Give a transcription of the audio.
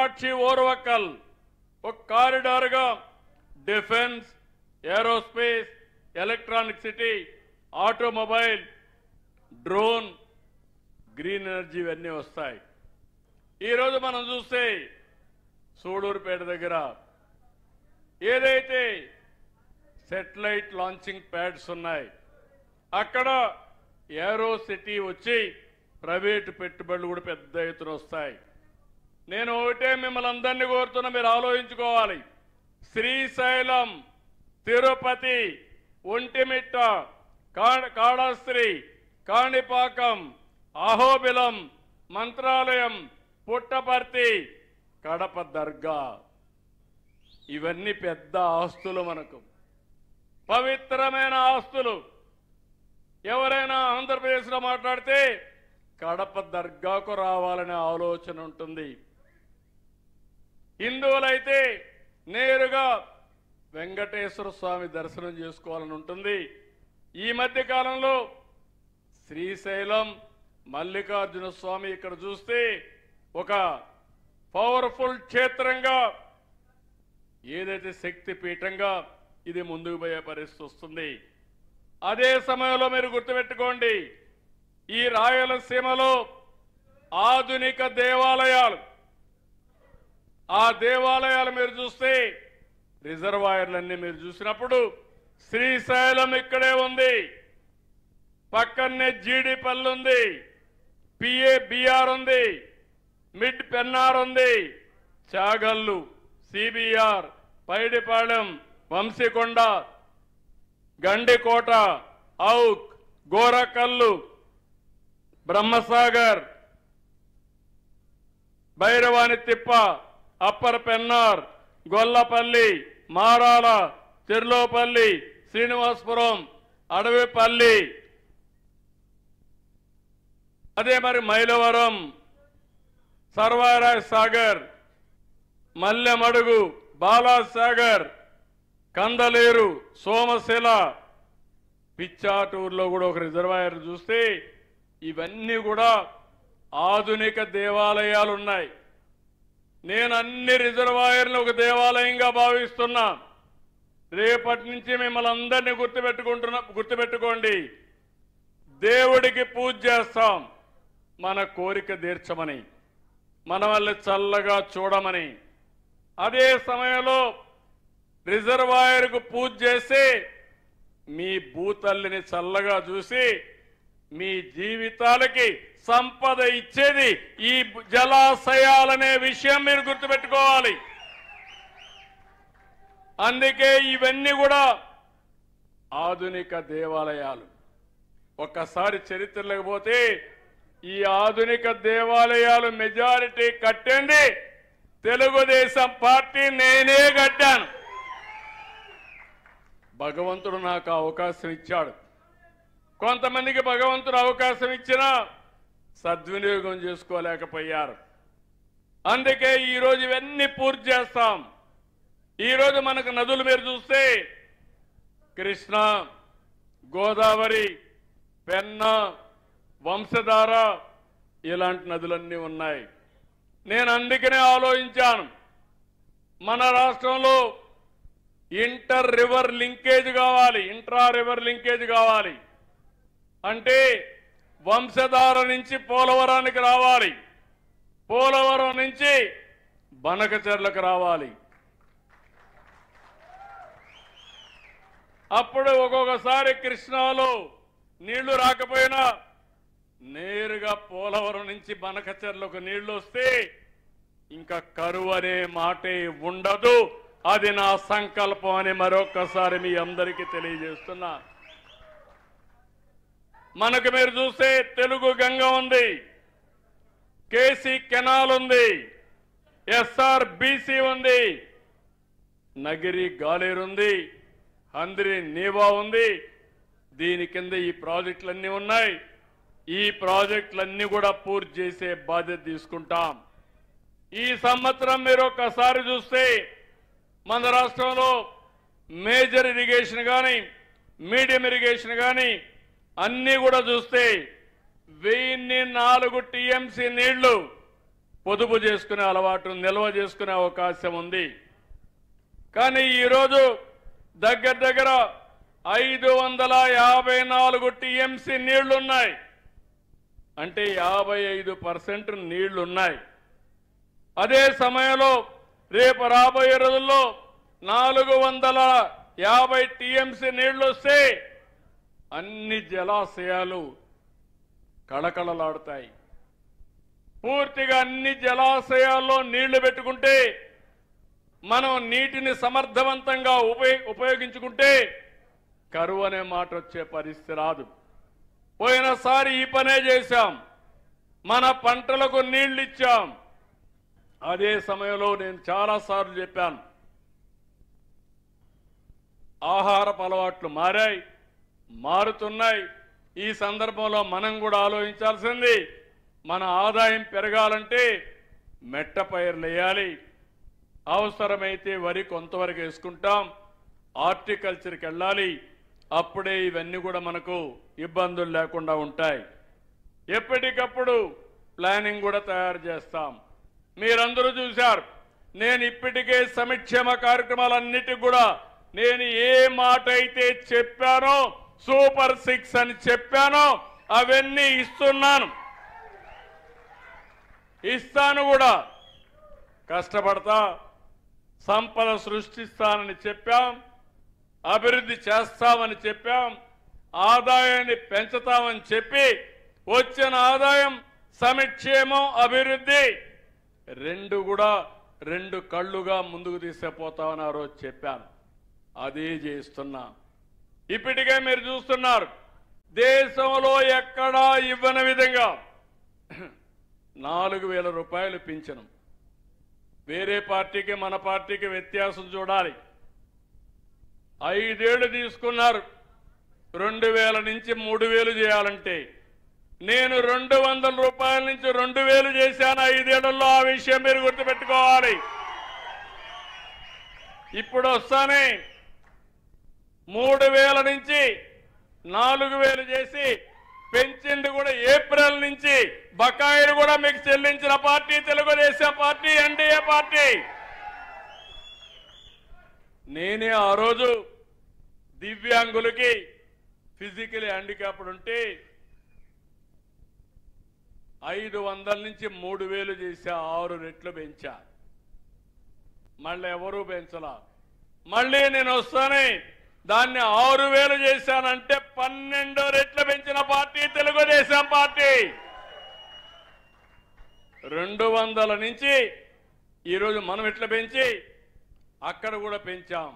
కామాక్షి ఓర్వకల్ ఒక కారిడార్గా defence, aerospace, electronic city, automobile, drone, green energy ఇవన్నీ వస్తాయి. ఈరోజు మనం చూస్తే సూడూరుపేట దగ్గర ఏదైతే సెటిలైట్ లాంచింగ్ ప్యాడ్స్ ఉన్నాయి అక్కడ ఏరో సిటీ వచ్చి ప్రైవేటు పెట్టుబడులు కూడా పెద్ద ఎత్తున వస్తాయి. నేను ఒకటే మిమ్మల్ని అందరినీ కోరుతున్నా, మీరు ఆలోచించుకోవాలి. శ్రీశైలం, తిరుపతి, ఒంటిమిట్ట, కాళహస్తి, కాణిపాకం, అహోబిలం, మంత్రాలయం, పుట్టపర్తి, కడప దర్గా ఇవన్నీ పెద్ద ఆస్తులు, మనకు పవిత్రమైన ఆస్తులు. ఎవరైనా ఆంధ్రప్రదేశ్లో మాట్లాడితే కడప దర్గాకు రావాలనే ఆలోచన ఉంటుంది. హిందువులైతే నేరుగా వెంకటేశ్వర స్వామి దర్శనం చేసుకోవాలని ఉంటుంది. ఈ మధ్య కాలంలో శ్రీశైలం మల్లికార్జున స్వామి ఇక్కడ చూస్తే ఒక పవర్ఫుల్ క్షేత్రంగా, ఏదైతే శక్తి పీఠంగా ఇది ముందుకు పోయే పరిస్థితి వస్తుంది. అదే సమయంలో మీరు గుర్తుపెట్టుకోండి, ఈ రాయలసీమలో ఆధునిక దేవాలయాలు, ఆ దేవాలయాలు మీరు చూస్తే రిజర్వాయర్లన్నీ మీరు చూసినప్పుడు శ్రీశైలం ఇక్కడే ఉంది, పక్కనే జీడిపల్లి ఉంది, బిఆర్ ఉంది, మిడ్ పెన్నార్ ఉంది, చాగల్లు, సిబిఆర్, పైడిపాళెం, వంశీకొండ, గండికోట, ఔక్, గోరకల్లు, బ్రహ్మసాగర్, భైరవాని తిప్ప, అప్పర్ పెన్నార్, గొల్లపల్లి, మారాల, చెర్లోపల్లి, శ్రీనివాసపురం, అడవిపల్లి, అదే మరి మైలవరం, సర్వారాయ్ సాగర్, మల్లెమడుగు, బాలాసాగర్, కందలేరు, సోమశిల, పిచ్చాటూరులో కూడా ఒక రిజర్వాయర్ చూస్తే ఇవన్నీ కూడా ఆధునిక దేవాలయాలు ఉన్నాయి. నేను అన్ని రిజర్వాయర్లు ఒక దేవాలయంగా భావిస్తున్నా. రేపటి నుంచి మిమ్మల్ని అందరినీ గుర్తుపెట్టుకోండి. దేవుడికి పూజ చేస్తాం, మన కోరిక తీర్చమని, మన వల్ల చల్లగా చూడమని. అదే సమయంలో రిజర్వాయర్కు పూజ చేసి మీ భూతల్లిని చల్లగా చూసి మీ జీవితాలకి సంపద ఇచ్చేది ఈ జలాశయాలనే విషయం మీరు గుర్తుపెట్టుకోవాలి. అందుకే ఇవన్నీ కూడా ఆధునిక దేవాలయాలు. ఒక్కసారి చరిత్రలోకి పోతే ఈ ఆధునిక దేవాలయాలు మెజారిటీ కట్టింది తెలుగుదేశం పార్టీ, నేనే కట్టాను. భగవంతుడు నాకు అవకాశం ఇచ్చాడు. కొంతమందికి భగవంతుడు అవకాశం ఇచ్చినా సద్వినియోగం చేసుకోలేకపోయారు. అందుకే ఈరోజు ఇవన్నీ పూర్తి చేస్తాం. ఈరోజు మనకు నదులు మీరు చూస్తే కృష్ణ, గోదావరి, పెన్నా, వంశధార ఇలాంటి నదులన్నీ ఉన్నాయి. నేను అందుకనే ఆలోచించాను, మన రాష్ట్రంలో ఇంటర్ రివర్ లింకేజ్ కావాలి, ఇంట్రా రివర్ లింకేజ్ కావాలి. అంటే వంశధార నుంచి పోలవరానికి రావాలి, పోలవరం నుంచి బనకచెర్లకు రావాలి. అప్పుడు ఒక్కొక్కసారి కృష్ణాలో నీళ్లు రాకపోయినా నేరుగా పోలవరం నుంచి బనకచెర్లకు నీళ్లు వస్తే ఇంకా కరువు అనే మాటే ఉండదు. అది నా సంకల్పం అని మరొక్కసారి మీ అందరికీ తెలియజేస్తున్నా. మనకు మీరు చూస్తే తెలుగు గంగ ఉంది, కేసీ కెనాల్ ఉంది, ఎస్ఆర్బిసి ఉంది, నగిరి గాలేరు ఉంది, హంద్రి నీవా ఉంది. దీని కింద ఈ ప్రాజెక్టులన్నీ ఉన్నాయి. ఈ ప్రాజెక్టులన్నీ కూడా పూర్తి చేసే బాధ్యత తీసుకుంటాం. ఈ సంవత్సరం మీరు ఒక్కసారి చూస్తే మన రాష్ట్రంలో మేజర్ ఇరిగేషన్ కానీ మీడియం ఇరిగేషన్ కానీ అన్నీ కూడా చూస్తే 1004 టీఎంసీ నీళ్లు పొదుపు చేసుకునే అలవాటు, నిల్వ చేసుకునే అవకాశం ఉంది. కానీ ఈరోజు దగ్గర దగ్గర 554 టీఎంసీ నీళ్లున్నాయి. అంటే 55% నీళ్లున్నాయి. అదే సమయంలో రేపు రాబోయే రోజుల్లో 450 టీఎంసీ నీళ్లు వస్తే అన్ని జలాశయాలు కళకళలాడుతాయి. పూర్తిగా అన్ని జలాశయాల్లో నీళ్లు పెట్టుకుంటే, మనం నీటిని సమర్థవంతంగా ఉపయోగించుకుంటే కరువు అనే మాట వచ్చే పరిస్థితి రాదు. పోయినసారి ఈ పనే చేశాం. మన పంటలకు నీళ్లు ఇచ్చాం. అదే సమయంలో నేను చాలాసార్లు చెప్పాను, ఆహారపు అలవాట్లు మారాయి, మారుతున్నాయి. ఈ సందర్భంలో మనం కూడా ఆలోచించాల్సింది, మన ఆదాయం పెరగాలంటే మెట్ట పైర్లు వేయాలి. అవసరమైతే వరి కొంతవరకు వేసుకుంటాం, హార్టికల్చర్కి వెళ్ళాలి. అప్పుడే ఇవన్నీ కూడా మనకు ఇబ్బందులు లేకుండా ఉంటాయి. ఎప్పటికప్పుడు ప్లానింగ్ కూడా తయారు చేస్తాం. మీరందరూ చూశారు, నేను ఇప్పటికే సంక్షేమ కార్యక్రమాలన్నిటికీ కూడా నేను ఏ మాట అయితే చెప్పానో, సూపర్ 6 అని చెప్పానో అవన్నీ ఇస్తాను కూడా. కష్టపడతా, సంపద సృష్టిస్తానని చెప్పాం, అభివృద్ధి చేస్తామని చెప్పాం, ఆదాయాన్ని పెంచుతామని చెప్పి వచ్చిన ఆదాయం సంక్షేమం అభివృద్ధి రెండు కళ్ళుగా ముందుకు తీసుకుపోతామని ఆ రోజు చెప్పాను. అదే చేస్తున్నా. ఇప్పటికే మీరు చూస్తున్నారు, దేశంలో ఎక్కడా ఇవ్వని విధంగా 4,000 రూపాయలు పింఛను. వేరే పార్టీకి మన పార్టీకి వ్యత్యాసం చూడాలి. 5 ఏళ్లు తీసుకున్నారు 2,000 నుంచి 3,000 చేయాలంటే. నేను 200 రూపాయల నుంచి 2,000 చేశాను 5 ఏళ్లలో. ఆ విషయం మీరు గుర్తుపెట్టుకోవాలి. ఇప్పుడు వస్తానే 3,000 నుంచి 4,000 చేసి పెంచింది కూడా ఏప్రిల్ నుంచి. బకాయిలు కూడా మీకు చెల్లించిన party Telugu Desam party, NDA party. నేనే ఆ రోజు దివ్యాంగులకి ఫిజికల్ హ్యాండిక్యాప్డ్ ఉంటే 500 నుంచి 3,000 చేశా, 6 రెట్లు పెంచా. మళ్ళీ ఎవరూ పెంచలా. మళ్ళీ నేను వస్తానే దాన్ని 6,000 చేశానంటే 12 రెట్లు పెంచిన పార్టీ తెలుగుదేశం పార్టీ. 200 నుంచి ఈరోజు మనం ఎట్లా పెంచి అక్కడ కూడా పెంచాం.